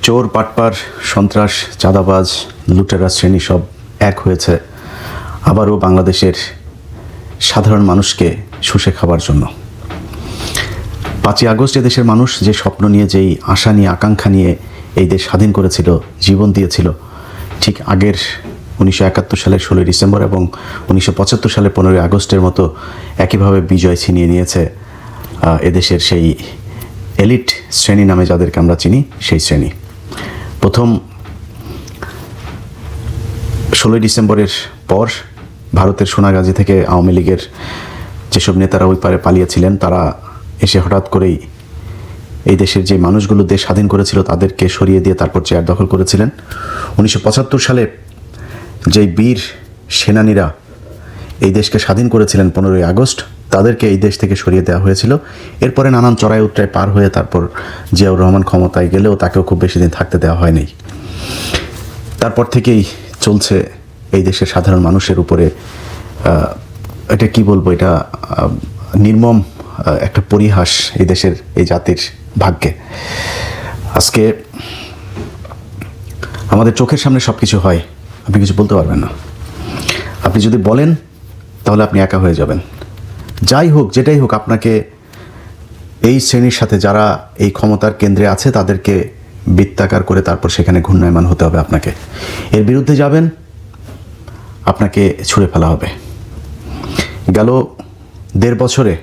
চোর, পাটপার, সন্ত্রাস, চাঁদাবাজ, লুটেরা শ্রেণী সব এক হয়েছে আবারও বাংলাদেশের সাধারণ মানুষকে শুষে খাবার জন্য। 5ই আগস্ট এদেশের মানুষ যে স্বপ্ন নিয়ে, যেই আশা নিয়ে, আকাঙ্ক্ষা নিয়ে এই দেশ স্বাধীন করেছিল, জীবন দিয়েছিল, ঠিক আগের 1971 সালের 16 ডিসেম্বর এবং 1975 সালের 15 আগস্টের মতো একইভাবে বিজয় ছিনিয়ে নিয়েছে এদেশের সেই এলিট শ্রেণী নামে যাদেরকে আমরা চিনি, সেই শ্রেণী। প্রথম 16 ডিসেম্বরের পর ভারতের সোনাগাজী থেকে আওয়ামী লীগের যেসব নেতারা ওই পারে পালিয়েছিলেন, তারা এসে হঠাৎ করেই এই দেশের যে মানুষগুলো দেশ স্বাধীন করেছিল তাদেরকে সরিয়ে দিয়ে তারপর চেয়ার দখল করেছিলেন। 1975 সালে যেই বীর সেনানীরা এই দেশকে স্বাধীন করেছিলেন 15ই আগস্ট, তাদেরকে এই দেশ থেকে সরিয়ে দেওয়া হয়েছিল। এরপরে নানান চড়াই উতরাই পার হয়ে তারপর জিয়াউর রহমান ক্ষমতায় গেলেও তাকেও খুব বেশি দিন থাকতে দেওয়া হয়নি। তারপর থেকেই চলছে এই দেশের সাধারণ মানুষের উপরে, এটা কি বলবো, এটা নির্মম একটা পরিহাস এই দেশের, এই জাতির ভাগ্যে। আজকে আমাদের চোখের সামনে সব কিছু হয়, আপনি কিছু বলতে পারবেন না। আপনি যদি বলেন তাহলে আপনি একা হয়ে যাবেন। যাই হোক, যেটাই হোক, আপনাকে এই শ্রেণীর সাথে যারা এই ক্ষমতার কেন্দ্রে আছে তাদেরকে বৃত্তাকার করে তারপর সেখানে ঘূর্ণায়মান হতে হবে। আপনাকে এর বিরুদ্ধে যাবেন, আপনাকে ছুঁড়ে ফেলা হবে। গেল 1.5 বছরে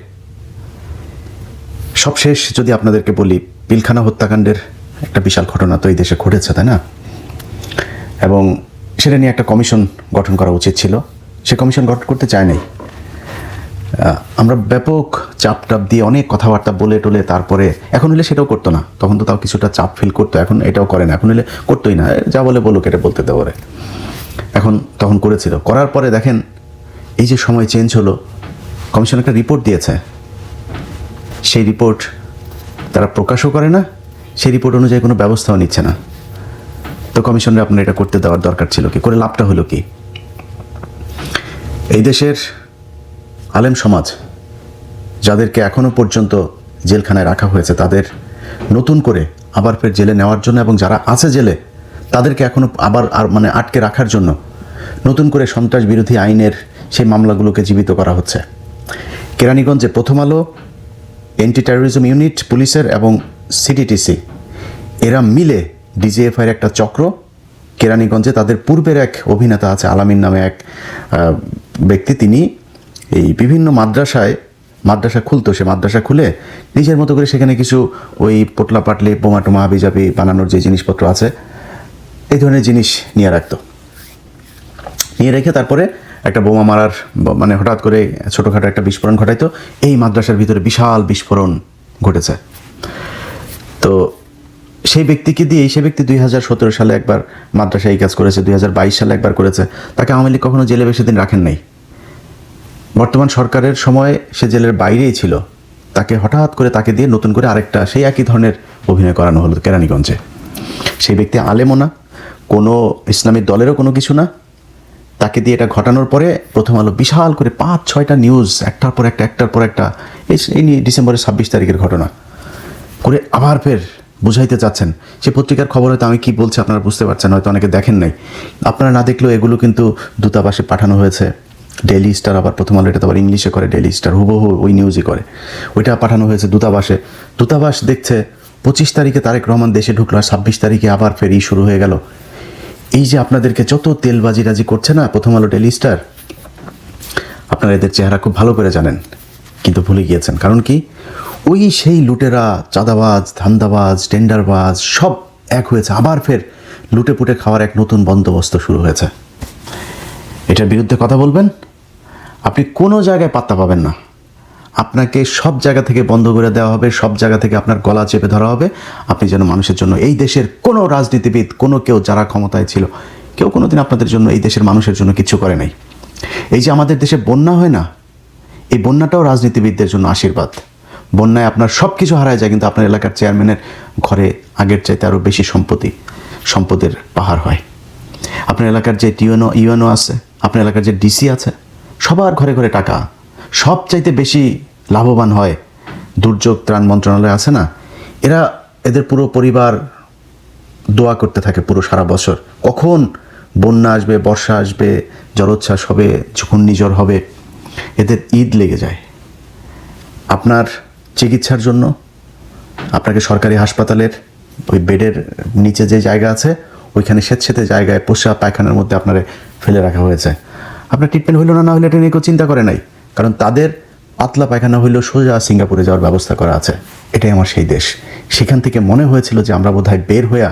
সবশেষ যদি আপনাদেরকে বলি, পিলখানা হত্যাকাণ্ডের একটা বিশাল ঘটনা তো এই দেশে ঘটেছে, তাই না? এবং সেটা নিয়ে একটা কমিশন গঠন করা উচিত ছিল। সে কমিশন গঠন করতে চায় নাই। আমরা ব্যাপক চাপ দিয়ে অনেক কথাবার্তা বলে টলে তারপরে, এখন হলে সেটাও করতো না, তখন তো তাও কিছুটা চাপ ফিল করতো, এখন এটাও করে না। এখন হলে করতোই না, যা বলে বলুক, এটা বলতে দেওয়া রে। তখন করেছিল, করার পরে দেখেন এই যে সময় চেঞ্জ হলো, কমিশন একটা রিপোর্ট দিয়েছে, সেই রিপোর্ট তারা প্রকাশও করে না, সেই রিপোর্ট অনুযায়ী কোনো ব্যবস্থাও নিচ্ছে না। তো কমিশনে আপনার এটা করতে দেওয়ার দরকার ছিল কি? করে লাভটা হলো কি? এই দেশের আলেম সমাজ যাদেরকে এখনো পর্যন্ত জেলখানায় রাখা হয়েছে, তাদের নতুন করে আবার ফের জেলে নেওয়ার জন্য, এবং যারা আছে জেলে তাদেরকে এখনো আবার আটকে রাখার জন্য নতুন করে সন্ত্রাস বিরোধী আইনের সেই মামলাগুলোকে জীবিত করা হচ্ছে। কেরানীগঞ্জে প্রথম আলো, অ্যান্টি টেরোরিজম ইউনিট পুলিশের এবং সিটিটিসি এরা মিলে ডিজিএফআইয়ের একটা চক্র কেরানীগঞ্জে, তাদের পূর্বের এক অভিনেতা আছে আলামিন নামে এক ব্যক্তি, তিনি এই বিভিন্ন মাদ্রাসা খুলতো। সে মাদ্রাসা খুলে নিজের মতো করে সেখানে কিছু ওই পোটলা পাটলি, বোমা টোমা, হাবিজাবি বানানোর যে জিনিসপত্র আছে, এই ধরনের জিনিস নিয়ে রাখতো। নিয়ে রেখে তারপরে একটা বোমা মারার, হঠাৎ করে ছোটোখাটো একটা বিস্ফোরণ ঘটাইতো। এই মাদ্রাসার ভিতরে বিশাল বিস্ফোরণ ঘটেছে। তো সেই ব্যক্তি 2017 সালে একবার মাদ্রাসায় এই কাজ করেছে, 2022 সালে একবার করেছে। তাকে আওয়ামী লীগ কখনো জেলে বেশি দিন রাখেন নাই। বর্তমান সরকারের সময় সে জেলের বাইরেই ছিল, তাকে হঠাৎ করে তাকে দিয়ে নতুন করে আরেকটা সেই একই ধরনের অভিনয় করানো হলো কেরানীগঞ্জে। সেই ব্যক্তি আলেমও না, কোনো ইসলামিক দলেরও কোনো কিছু না। তাকে দিয়ে এটা ঘটানোর পরে প্রথম আলো বিশাল করে 5-6টা নিউজ একটার পর একটা এই ডিসেম্বরের 26 তারিখের ঘটনা করে আবার ফের বুঝাইতে চাচ্ছেন। সে পত্রিকার খবর হয়তো আমি কি বলছি আপনারা বুঝতে পারছেন, হয়তো অনেকে দেখেন নাই। আপনারা না দেখলেও এগুলো কিন্তু দূতাবাসে পাঠানো হয়েছে। ডেইলি স্টার, আবার প্রথম আলো এটা তো আবার ইংলিশে করে, ডেইলি স্টার হুবহু ওই নিউজই করে, ওইটা পাঠানো হয়েছে দূতাবাসে। দূতাবাস দেখছে 25 তারিখে তারেক রহমান দেশে ঢুকলো, আর 26 তারিখে আবার ফের শুরু হয়ে গেল। এই যে আপনাদেরকে যত তেলবাজি করছে না প্রথম আলো, ডেইলি স্টার, আপনারা এদের চেহারা খুব ভালো করে জানেন, কিন্তু ভুলে গিয়েছেন। কারণ কি? ওই সেই লুটেরা, চাঁদাবাজ, ধান্দাবাজ, টেন্ডারবাজ সব এক হয়েছে, আবার ফের লুটে পুটে খাওয়ার এক নতুন বন্দোবস্ত শুরু হয়েছে। এটার বিরুদ্ধে কথা বলবেন, আপনি কোনো জায়গায় পাত্তা পাবেন না। আপনাকে সব জায়গা থেকে বন্ধ করে দেওয়া হবে, সব জায়গা থেকে আপনার গলা চেপে ধরা হবে। আপনি যেন মানুষের জন্য, এই দেশের কোনো রাজনীতিবিদ, কেউ যারা ক্ষমতায় ছিল, কেউ কোনোদিন আপনাদের জন্য, এই দেশের মানুষের জন্য কিছু করে নাই। এই যে আমাদের দেশে বন্যা হয় না, এই বন্যাটাও রাজনীতিবিদদের জন্য আশীর্বাদ। বন্যায় আপনার সব কিছু হারায় যায়, কিন্তু আপনার এলাকার চেয়ারম্যানের ঘরে আগের চাইতে আরও বেশি সম্পদের পাহাড় হয়। আপনার এলাকার যে ইউএনও আছে, আপনার এলাকার যে ডিসি আছে, সবার ঘরে ঘরে টাকা। সবচাইতে বেশি লাভবান হয় দুর্যোগ ত্রাণ মন্ত্রণালয় আছে না, এদের পুরো পরিবার দোয়া করতে থাকে পুরো সারা বছর, কখন বন্যা আসবে, বর্ষা আসবে, জলোচ্ছ্বাস হবে, ঘূর্ণিঝড় হবে, এদের ঈদ লেগে যায়। আপনার চিকিৎসার জন্য আপনাকে সরকারি হাসপাতালের ওই বেডের নিচে যে জায়গা আছে ওইখানে স্বেচ্ছেতে জায়গায় পোষা পায়খানার মধ্যে আপনারে ফেলে রাখা হয়েছে। আপনার ট্রিটমেন্ট হইলো না হলে এটা নিয়ে কেউ চিন্তা করে নাই, কারণ তাদের পাতলা পায়খানা হইলেও সোজা সিঙ্গাপুরে যাওয়ার ব্যবস্থা করা আছে। এটাই আমার সেই দেশ। সেখান থেকে মনে হয়েছিল যে আমরা বোধহয় বের হয়ে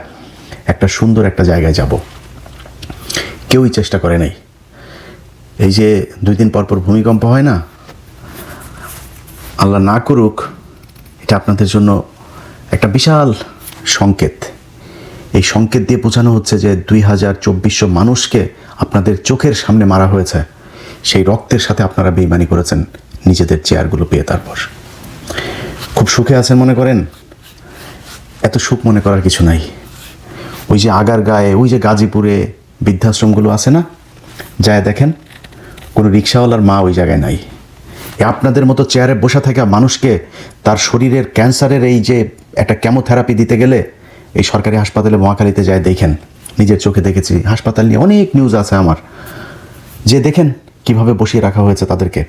একটা সুন্দর একটা জায়গায় যাব, কেউই চেষ্টা করে নাই। এই যে 2 দিন পর পর ভূমিকম্প হয় না, আল্লাহ না করুক, এটা আপনাদের জন্য একটা বিশাল সংকেত। এই সংকেত দিয়ে বোঝানো হচ্ছে যে 2200 মানুষকে আপনাদের চোখের সামনে মারা হয়েছে, সেই রক্তের সাথে আপনারা বেইমানি করেছেন নিজেদের চেয়ারগুলো পেয়ে। তারপর খুব সুখে আছেন মনে করেন, এত সুখ মনে করার কিছু নাই। ওই যে আগারগাঁয়ে, ওই যে গাজীপুরে বৃদ্ধাশ্রমগুলো আছে না, যায় দেখেন, কোনো রিক্সাওয়ালার মা ওই জায়গায় নাই। আপনাদের মতো চেয়ারে বসে থাকা মানুষকে তার শরীরের ক্যান্সারের এই যে একটা কেমোথেরাপি দিতে গেলে এই সরকারি হাসপাতালে মহাখালীতে যায় দেখেন, নিজের চোখে দেখেছি। হাসপাতাল নিয়ে অনেক নিউজ আছে আমার, যে দেখেন কিভাবে বসিয়ে রাখা হয়েছে তাদেরকে।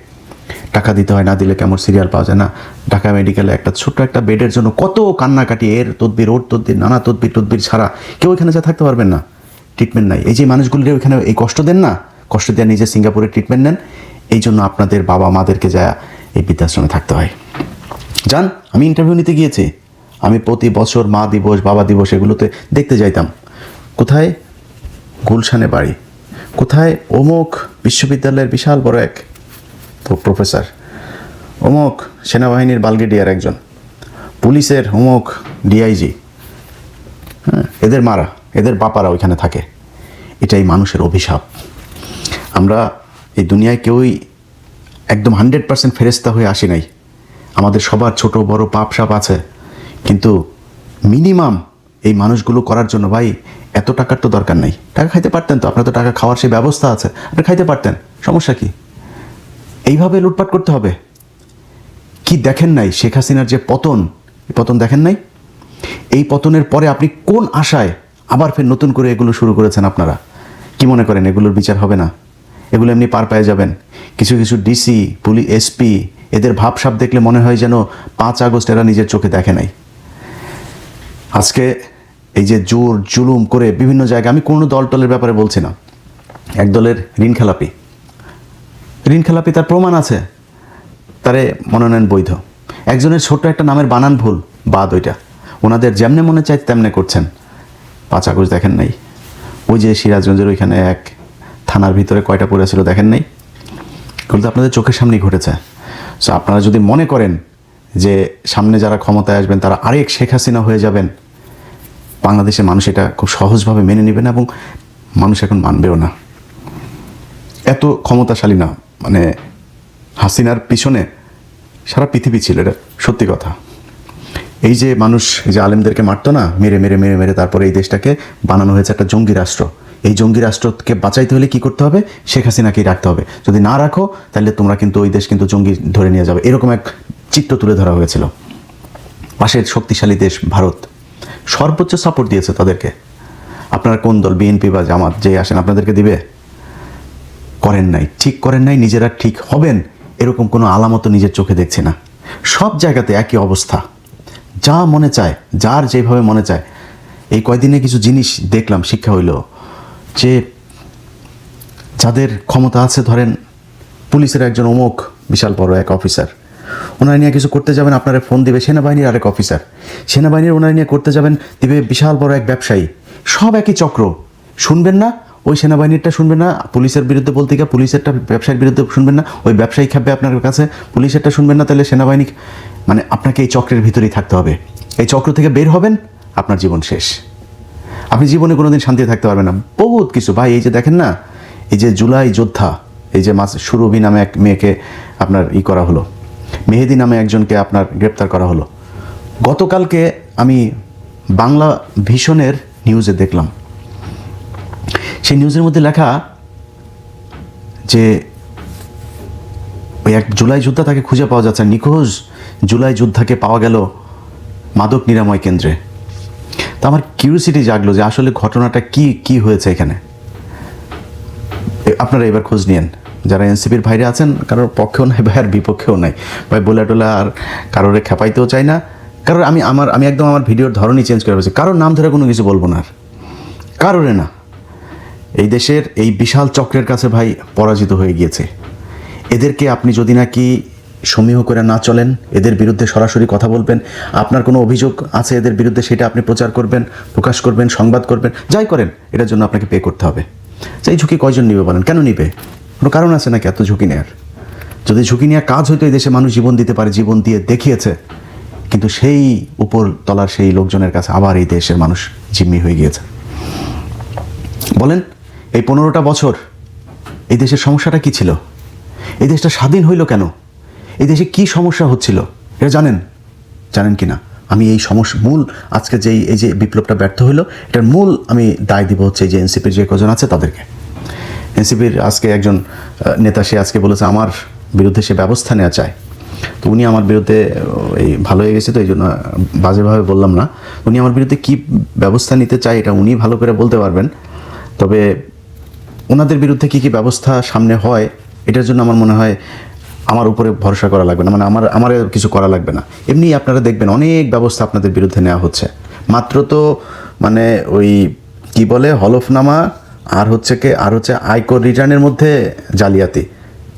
টাকা দিতে হয়, না দিলে কেমন সিরিয়াল পাওয়া যায় না। ঢাকা মেডিকেলে একটা ছোট্ট একটা বেডের জন্য কত কান্নাকাটি, এর তদবির ওর তদবির, নানা তদবির ছাড়া কেউ এখানে যা থাকতে পারবেন না, ট্রিটমেন্ট নাই। এই যে মানুষগুলির ওইখানে এই কষ্ট দেন না, কষ্ট দেওয়া নিজে সিঙ্গাপুরে ট্রিটমেন্ট নেন, এই জন্য আপনাদের বাবা মাদেরকে যা এই বৃদ্ধাশ্রমে থাকতে হয়। যান, আমি ইন্টারভিউ নিতে গিয়েছি, আমি প্রতি বছর মা দিবস, বাবা দিবস এগুলোতে দেখতে যাইতাম। কোথায় গুলশানে বাড়ি, কোথায় অমুক বিশ্ববিদ্যালয়ের বিশাল বড় এক প্রফেসর, অমুক সেনাবাহিনীর ব্রিগেডিয়ার একজন, পুলিশের অমুক ডিআইজি, এদের মারা, এদের বাপারা ওইখানে থাকে। এটাই মানুষের অভিশাপ। আমরা এই দুনিয়ায় কেউই একদম 100% ফেরেস্তা হয়ে আসি নাই। আমাদের সবার ছোট বড় পাপ সাপ আছে, কিন্তু মিনিমাম এই মানুষগুলো করার জন্য ভাই এত টাকার তো দরকার নাই। টাকা খাইতে পারতেন তো, আপনার তো টাকা খাওয়ার সেই ব্যবস্থা আছে, আপনি খাইতে পারতেন, সমস্যা কি? এইভাবে লুটপাট করতে হবে? কি দেখেন নাই শেখ হাসিনার যে পতন, পতন দেখেন নাই? এই পতনের পরে আপনি কোন আশায় আবার ফের নতুন করে এগুলো শুরু করেছেন? আপনারা কি মনে করেন এগুলোর বিচার হবে না? এগুলো এমনি পার পেয়ে যাবেন? কিছু কিছু ডিসি, পুলিশ, এসপি, এদের ভাবসাব দেখলে মনে হয় যেন 5 আগস্ট এরা নিজের চোখে দেখে নাই। আজকে এই যে জোর জুলুম করে বিভিন্ন জায়গায়, আমি কোনো দলের ব্যাপারে বলছি না, এক দলের ঋণ খেলাপি, তার প্রমাণ আছে, তারে মনোনয়ন বৈধ। একজনের ছোট্ট একটা নামের বানান ভুল, বাদ, ওইটা ওনাদের যেমনে মনে চায় তেমনে করছেন। 5 আগস্ট দেখেন নাই? ওই যে সিরাজগঞ্জের ওইখানে এক থানার ভিতরে কয়টা পড়েছিল দেখেন নাই? এগুলো তো আপনাদের চোখের সামনেই ঘটেছে। সো আপনারা যদি মনে করেন যে সামনে যারা ক্ষমতায় আসবেন তারা আরেক শেখ হাসিনা হয়ে যাবেন, বাংলাদেশের মানুষ এটা খুব সহজভাবে মেনে নেবে না, এবং মানুষ এখন মানবেও না। এত ক্ষমতাশালী না, মানে হাসিনার পিছনে সারা পৃথিবী ছিল, এটা সত্যি কথা। এই যে মানুষ, এই যে আলেমদেরকে মারতো না, মেরে তারপরে এই দেশটাকে বানানো হয়েছে একটা জঙ্গি রাষ্ট্র। এই জঙ্গি রাষ্ট্রকে বাঁচাইতে হলে কি করতে হবে? শেখ হাসিনাকেই রাখতে হবে। যদি না রাখো তাহলে তোমরা কিন্তু ওই দেশ কিন্তু জঙ্গি ধরে নিয়ে যাবে, এরকম এক চিত্র তুলে ধরা হয়েছিল। পাশের শক্তিশালী দেশ ভারত সর্বোচ্চ সাপোর্ট দিয়েছে তাদেরকে। আপনারা কোন দল, বিএনপি বা জামাত, যে আসেন আপনাদেরকে দিবে? করেন নাই, ঠিক করেন নাই। নিজেরা ঠিক হবেন এরকম কোনো আলামত নিজের চোখে দেখছি না। সব জায়গাতে একই অবস্থা, যা মনে চায়, যার যেভাবে মনে চায়। এই কয়দিনে কিছু জিনিস দেখলাম, শিক্ষা হইল যে যাদের ক্ষমতা আছে, ধরেন পুলিশের একজন অমুক বিশাল বড় এক অফিসার, ওনারা নিয়ে কিছু করতে যাবেন, আপনারা ফোন দিবে সেনাবাহিনীর আরেক অফিসার, সেনাবাহিনীর ওনারা নিয়ে করতে যাবেন, দিবে বিশাল বড় এক ব্যবসায়ী। সব একই চক্র। শুনবেন না ওই সেনাবাহিনীরটা, শুনবেন না পুলিশের বিরুদ্ধে বলতে গিয়ে পুলিশেরটা ব্যবসায়ীর বিরুদ্ধে শুনবেন না, ওই ব্যবসায়ী খাবে আপনার কাছে, পুলিশেরটা শুনবেন না, তাহলে সেনাবাহিনী। মানে আপনাকে এই চক্রের ভিতরেই থাকতে হবে। এই চক্র থেকে বের হবেন, আপনার জীবন শেষ। আপনি জীবনে কোনোদিন শান্তিতে থাকতে পারবেন না। বহুত কিছু ভাই, এই যে দেখেন না, এই যে জুলাই যোদ্ধা, এই যে সুরভি নামে এক মেয়েকে আপনার করা হলো, মেহেদি নামে একজনকে আপনার গ্রেপ্তার করা হলো। গতকালকে আমি বাংলা ভিশনের নিউজে দেখলাম, সেই নিউজের মধ্যে লেখা যে ওই এক জুলাই যোদ্ধা, তাকে খুঁজে পাওয়া যাচ্ছে, নিখোঁজ জুলাই যোদ্ধাকে পাওয়া গেল মাদক নিরাময় কেন্দ্রে। তা আমার কিউরিওসিটি জাগলো যে আসলে ঘটনাটা কি হয়েছে এখানে। আপনারা এবার খোঁজ নিয়েন, যারা এনসিপির ভাইরে আছেন, কারোর পক্ষেও নাই ভাই আর বিপক্ষেও নাই ভাই, বলে টোলা আর কারোরে খেপাইতেও চাই না। কারণ আমি একদম আমার ভিডিওর ধরনই চেঞ্জ করে ফেলেছি, কারোর নাম ধরে কোনো কিছু বলবো না আর, কারোরে না। এই দেশের এই বিশাল চক্রের কাছে ভাই পরাজিত হয়ে গিয়েছে। এদেরকে আপনি যদি নাকি সমীহ করে না চলেন, এদের বিরুদ্ধে সরাসরি কথা বলবেন, আপনার কোনো অভিযোগ আছে এদের বিরুদ্ধে, সেটা আপনি প্রচার করবেন, প্রকাশ করবেন, সংবাদ করবেন, যাই করেন, এটার জন্য আপনাকে পে করতে হবে। এই ঝুঁকি কয়জন নিবে বলেন? কেন নিবে? কোনো কারণ আছে নাকি এত ঝুঁকি নেওয়ার? যদি ঝুঁকি নেওয়ার কাজ হয়তো এই দেশে মানুষ জীবন দিতে পারে, জীবন দিয়ে দেখিয়েছে, কিন্তু সেই উপর তলার সেই লোকজনের কাছে আবার এই দেশের মানুষ জিম্মি হয়ে গিয়েছে। বলেন, এই 15টা বছর এই দেশের সমস্যাটা কি ছিল? এই দেশটা স্বাধীন হইল কেন? এই দেশে কি সমস্যা হচ্ছিল এটা জানেন কি না? আমি এই সমস্যা মূল আজকে এই যে বিপ্লবটা ব্যর্থ হইলো, এটার মূল আমি দায় দিব হচ্ছে যে এনসিপির যে কজন আছে তাদেরকে। এনসিপির আজকে একজন নেতা, সে আজকে বলেছে আমার বিরুদ্ধে সে ব্যবস্থা নেওয়া চায়। তো উনি আমার বিরুদ্ধে এই ভালো হয়ে গেছে, তো এই জন্য বাজেভাবে বললাম না। উনি আমার বিরুদ্ধে কি ব্যবস্থা নিতে চায় এটা উনি ভালো করে বলতে পারবেন। তবে ওনাদের বিরুদ্ধে কি ব্যবস্থা সামনে হয়, এটার জন্য আমার মনে হয় আমার উপরে ভরসা করা লাগবে না, মানে আমার কিছু করা লাগবে না। এমনি আপনারা দেখবেন অনেক ব্যবস্থা আপনাদের বিরুদ্ধে নেওয়া হচ্ছে। মাত্র তো মানে ওই কি বলে হলফনামা আর হচ্ছে আয়কর রিটার্নের মধ্যে জালিয়াতি,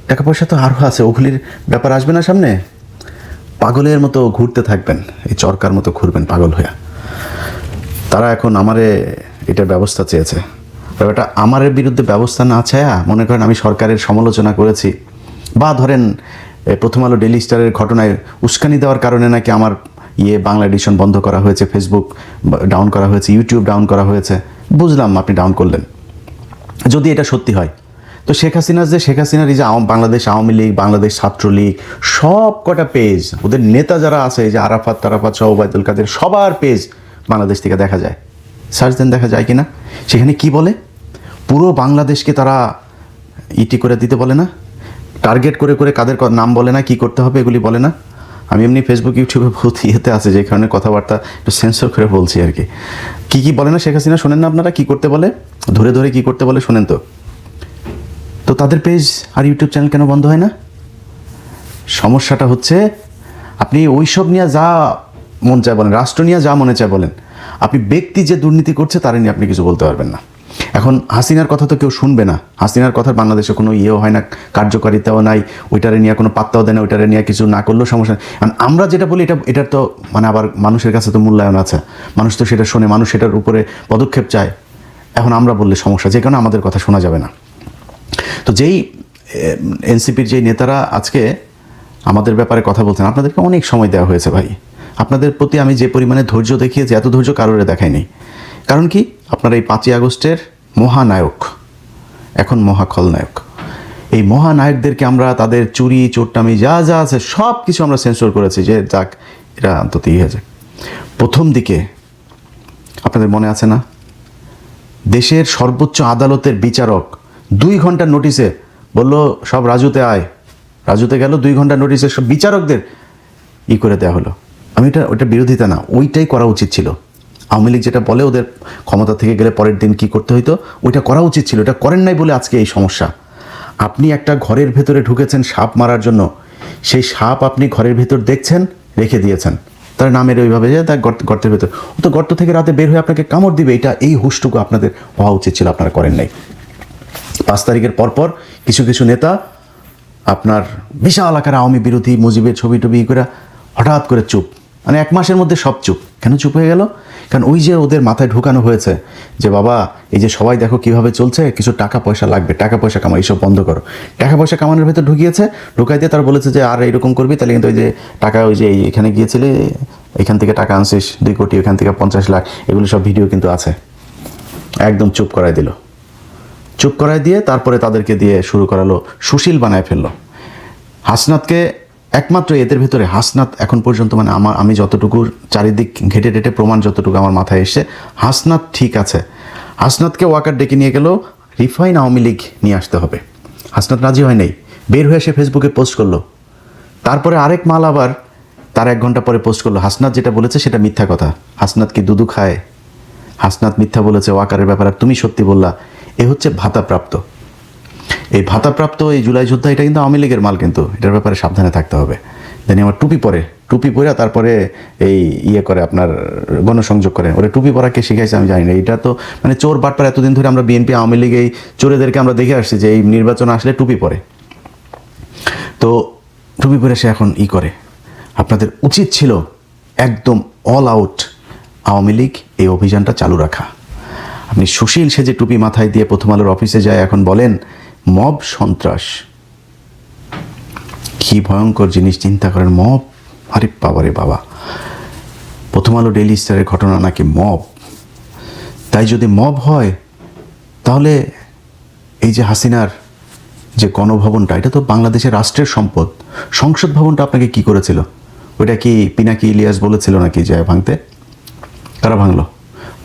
টাকা পয়সা তো আরও আছে, ওগুলির ব্যাপার আসবে না সামনে? পাগলের মতো ঘুরতে থাকবেন, এই চরকার মতো ঘুরবেন পাগল হয়ে। তারা এখন আমারে এটার ব্যবস্থা চেয়েছে। এটা আমারের বিরুদ্ধে ব্যবস্থা না চায়া মনে করেন আমি সরকারের সমালোচনা করেছি, বা ধরেন প্রথম আলো ডেইলি স্টারের ঘটনায় উস্কানি দেওয়ার কারণে নাকি আমার বাংলা এডিশন বন্ধ করা হয়েছে, ফেসবুক ডাউন করা হয়েছে, ইউটিউব ডাউন করা হয়েছে। বুঝলাম আপনি ডাউন করলেন, যদি এটা সত্যি হয় তো শেখ হাসিনার এই যে বাংলাদেশ আওয়ামী লীগ, বাংলাদেশ ছাত্রলীগ, সব কটা পেজ, ওদের নেতা যারা আছে, এই যে আরাফাত সহ ওবায়দুল কাদের, সবার পেজ বাংলাদেশ থেকে দেখা যায়। সার্চ দেন, দেখা যায় কিনা? সেখানে কি বলে? পুরো বাংলাদেশকে তারা ইটি করে দিতে বলে না, টার্গেট করে কাদের নাম বলে না, কি করতে হবে এগুলি বলে না। আমি এমনি ফেসবুক ইউটিউবে বহুত ইয়েতে আছে যে কারণে কথাবার্তা একটু সেন্সর করে বলছি আর কি বলে না শেখ হাসিনা, শোনেন না আপনারা কি করতে বলে, ধরে কি করতে বলে শোনেন তো তাদের পেজ আর ইউটিউব চ্যানেল কেন বন্ধ হয় না? সমস্যাটা হচ্ছে আপনি ওইসব নিয়ে যা মন চায় বলেন, রাষ্ট্র নিয়ে যা মনে চায় বলেন, আপনি ব্যক্তি যে দুর্নীতি করছে তার নিয়ে আপনি কিছু বলতে পারবেন না। এখন হাসিনার কথা তো কেউ শুনবে না, হাসিনার কথার বাংলাদেশে কোনো ইয়েও হয় না, কার্যকারিতাও নাই, ওইটারে নিয়ে কোনো পাত্তাও দেয় না, ওইটারে নিয়ে কিছু না করলেও সমস্যা নেই। কারণ আমরা যেটা বলি এটার তো মানে আবার মানুষের কাছে তো মূল্যায়ন আছে, মানুষ তো সেটা শোনে, মানুষ সেটার উপরে পদক্ষেপ চায়। এখন আমরা বললে সমস্যা, যে কারণে আমাদের কথা শোনা যাবে না। তো যেই এনসিপির যেই নেতারা আজকে আমাদের ব্যাপারে কথা বলছেন, আপনাদেরকে অনেক সময় দেওয়া হয়েছে ভাই, আপনাদের প্রতি আমি যে পরিমাণে ধৈর্য দেখিয়েছি এত ধৈর্য কারোরে দেখায়নি। কারণ কি, আপনার এই 5ই আগস্টের মহানায়ক এখন মহাখলনায়ক, এই মহানায়কদেরকে আমরা তাদের চুরি চোট্টামি যা আছে সব কিছু আমরা সেন্সর করেছি, যে যাক এরা অন্তত হয়ে যায়। প্রথম দিকে আপনাদের মনে আছে না, দেশের সর্বোচ্চ আদালতের বিচারক 2 ঘন্টার নোটিশে বলল সব রাজুতে আয়, রাজুতে গেল, 2 ঘন্টার নোটিশে সব বিচারকদের করে দেওয়া হলো। ওইটা বিরোধিতা না, ওইটাই করা উচিত ছিল। আওয়ামী লীগ যেটা বলে ওদের ক্ষমতা থেকে গেলে পরের দিন কি করতে হইতো, ওইটা করা উচিত ছিল, এটা করেন নাই বলে আজকে এই সমস্যা। আপনি একটা ঘরের ভেতরে ঢুকেছেন সাপ মারার জন্য, সেই সাপ আপনি ঘরের ভেতর দেখছেন, রেখে দিয়েছেন, তার নামের ওইভাবে যে তার গর্তের ভেতর, ও তো গর্ত থেকে রাতে বের হয়ে আপনাকে কামড় দিবে, এই হুশটুকু আপনাদের হওয়া উচিত ছিল, আপনারা করেন নাই। 5 তারিখের পরপর কিছু নেতা আপনার বিশাল আকারে আওয়ামী বিরোধী মুজিবের ছবি টবি করে হঠাৎ করে চুপ, মানে 1 মাসের মধ্যে সব চুপ। কেন চুপ হয়ে গেল? কারণ ওই যে ওদের মাথায় ঢুকানো হয়েছে যে বাবা এই যে সবাই দেখো কিভাবে চলছে, কিছু টাকা পয়সা লাগবে, টাকা পয়সা কামাই, এইসব বন্ধ করো। টাকা পয়সা কামানোর ভেতর ঢুকাই দিয়ে তারা বলেছে যে আর এরকম করবি তাহলে কিন্তু ওই যে টাকা, ওই যে এখানে গিয়েছিলে এখান থেকে টাকা আনছিস 2 কোটি, ওখান থেকে 50 লাখ, এগুলো সব ভিডিও কিন্তু আছে। একদম চুপ করাই দিল, চুপ করাই দিয়ে তারপরে তাদেরকে দিয়ে শুরু করালো, সুশীল বানায় ফেললো হাসনাতকে। একমাত্র এদের ভেতরে হাসনাত এখন পর্যন্ত, মানে আমি যতটুকু চারিদিক ঘেটে টেটে প্রমাণ যতটুকু আমার মাথায় এসছে, হাসনাত ঠিক আছে। হাসনাতকে ওয়াকার ডেকে নিয়ে গেল, রিফাইন আওয়ামী লীগ নিয়ে আসতে হবে। হাসনাত রাজি হয় নাই, বের হয়ে সে ফেসবুকে পোস্ট করলো। তারপরে আরেক মাল আবার তার 1 ঘন্টা পরে পোস্ট করলো, হাসনাত যেটা বলেছে সেটা মিথ্যা কথা। হাসনাত কি দুধু খায়? হাসনাত মিথ্যা বলেছে ওয়াকারের ব্যাপারে, আর তুমি সত্যি বললা, এ হচ্ছে ভাতাপ্রাপ্ত। এই ভাতাপ্রাপ্ত এই জুলাই যোদ্ধা, এটা কিন্তু আওয়ামী লীগের মাল, কিন্তু এটার ব্যাপারে সাবধানে থাকতে হবে। জানি আমার টুপি পরে তারপরে এই করে আপনার গণসংযোগ করে, ওরা টুপি পরাকে শিখাইছে আমি জানি না। এটা তো মানে চোর বাটপার, এতদিন ধরে আমরা বিএনপি আওয়ামী লীগ এই চোরেদেরকে আমরা দেখে আসছি যে এই নির্বাচন আসলে টুপি পরে, তো টুপি পরে সে এখন করে। আপনাদের উচিত ছিল একদম অল আউট আওয়ামী লীগ এই অভিযানটা চালু রাখা। আপনি সুশীল সেজে টুপি মাথায় দিয়ে প্রথম আলোর অফিসে যায় এখন বলেন মব সন্ত্রাস, কি ভয়ঙ্কর জিনিস চিন্তা করেন। মব, আরে বাবা রে বাবা, প্রথম আলো ডেইলি স্টারের ঘটনা নাকি মব। তাই যদি মব হয় তাহলে এই যে হাসিনার যে গণভবনটা, এটা তো বাংলাদেশের রাষ্ট্রের সম্পদ, সংসদ ভবনটা আপনাকে কি করেছিল? ওইটা কি পিনাকি ইলিয়াস বলেছিল নাকি যে ভাঙতে? কারা ভাঙলো?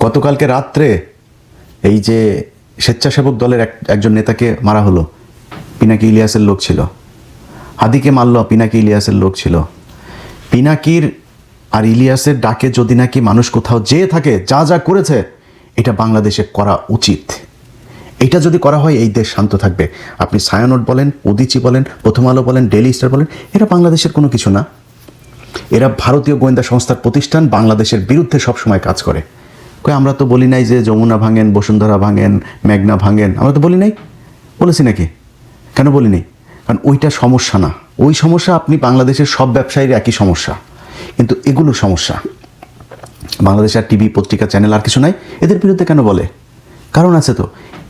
গতকালকে রাত্রে এই যে স্বেচ্ছাসেবক দলের একজন নেতাকে মারা হলো, পিনাকি ইলিয়াসের লোক ছিল। হাদিকে মারল, পিনাকি ইলিয়াসের লোক ছিল। পিনাকির আর ইলিয়াসের ডাকে যদি নাকি মানুষ কোথাও যেয়ে থাকে, যা যা করেছে এটা বাংলাদেশে করা উচিত। এটা যদি করা হয় এই দেশ শান্ত থাকবে। আপনি ছায়ানট বলেন, উদীচী বলেন, প্রথম আলো বলেন, ডেইলি স্টার বলেন, এরা বাংলাদেশের কোনো কিছু না। এরা ভারতীয় গোয়েন্দা সংস্থার প্রতিষ্ঠান, বাংলাদেশের বিরুদ্ধে সবসময় কাজ করে। আমরা তো বলি নাই যে যমুনা ভাঙেন, বসুন্ধরা ভাঙেন, মেঘনা ভাঙেন, আমরা তো বলি নাই। বলেছি নাকি? কেন বলি নাই? কারণ ওইটা সমস্যা না। ওই সমস্যা আপনি বাংলাদেশের সব ব্যবসায়ীর একই সমস্যা, কিন্তু এগুলো সমস্যা। বাংলাদেশের টিভি, পত্রিকা, চ্যানেল আর কিছু নাই, এদের বিরুদ্ধে কেন বলে? কারণ আছে তো।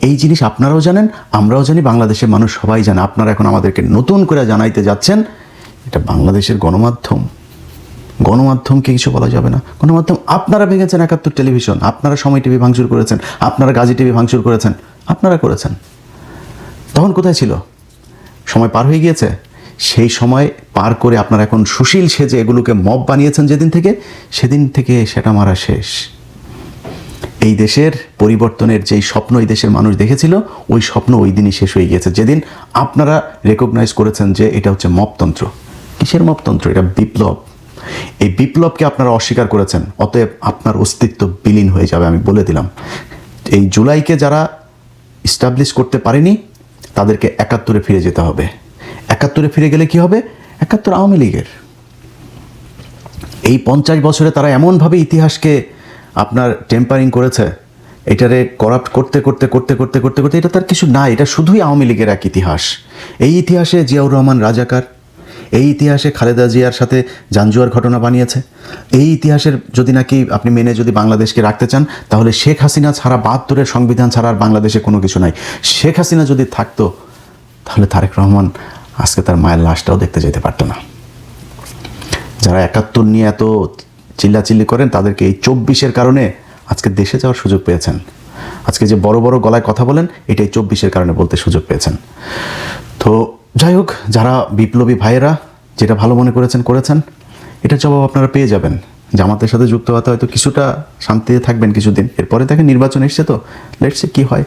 এই জিনিস আপনারাও জানেন, আমরাও জানি, বাংলাদেশের মানুষ সবাই জানে। আপনারা এখন আমাদেরকে নতুন করে জানাইতে যাচ্ছেন এটা বাংলাদেশের গণমাধ্যম। গণমাধ্যমকে কিছু বলা যাবে না। গণমাধ্যম আপনারা ভেঙেছেন, ৭১ টেলিভিশন, আপনারা সময় টিভি ভাঙচুর করেছেন, আপনারা গাজী টিভি ভাঙচুর করেছেন, আপনারা করেছেন। তখন কোথায় ছিল? সময় পার হয়ে গিয়েছে। সেই সময় পার করে আপনারা এখন সুশীল সেজে এগুলোকে মব বানিয়েছেন যেদিন থেকে, সেদিন থেকে সেটা মারা শেষ। এই দেশের পরিবর্তনের যেই স্বপ্ন এই দেশের মানুষ দেখেছিল, ওই স্বপ্ন ওই দিনই শেষ হয়ে গিয়েছে, যেদিন আপনারা রেকগনাইজ করেছেন যে এটা হচ্ছে মবতন্ত্র। কিসের মবতন্ত্র? এটা বিপ্লব। এই বিপ্লবকে আপনারা অস্বীকার করেছেন, অতএব আপনার অস্তিত্ব বিলীন হয়ে যাবে, আমি বলে দিলাম। এই জুলাইকে যারা ইস্টাবলিশ করতে পারেনি তাদেরকে ৭১-এ ফিরে যেতে হবে। ৭১-এ ফিরে গেলে কি হবে? ৭১ আওয়ামী লীগের। এই ৫০ বছরে তারা এমনভাবে ইতিহাসকে আপনার টেম্পারিং করেছে, এটারে করাপ্ট করতে করতে করতে করতে করতে করতে এটা তার কিছু নাই, এটা শুধুই আওয়ামী লীগের এক ইতিহাস। এই ইতিহাসে জিয়াউর রহমান রাজাকার, এই ইতিহাসে খালেদা জিয়ার সাথে জাঞ্জুয়ার ঘটনা বানিয়েছে। এই ইতিহাসের যদি নাকি আপনি মেনে যদি বাংলাদেশকে রাখতে চান, তাহলে শেখ হাসিনা ছাড়া, ৭২-এর সংবিধান ছাড়া আর বাংলাদেশে কোনো কিছু নাই। শেখ হাসিনা যদি থাকতো তাহলে তারেক রহমান আজকে তার মায়ের লাশটাও দেখতে যেতে পারতো না। যারা ৭১ নিয়ে এত চিল্লাচিল্লি করেন, তাদেরকে এই ২৪-এর কারণে আজকে দেশে যাওয়ার সুযোগ পেয়েছেন। আজকে যে বড় বড় গলায় কথা বলেন, এটাই ২৪-এর কারণে বলতে সুযোগ পেয়েছেন। তো যাই হোক, যারা বিপ্লবী ভাইয়েরা যেটা ভালো মনে করেছেন করেছেন, এটার জবাব আপনারা পেয়ে যাবেন। জামাতের সাথে যুক্ত হতে হয়তো কিছুটা শান্তিতে থাকবেন কিছুদিন, এরপরে দেখেন নির্বাচন এসছে তো, লেটস সি কি হয়।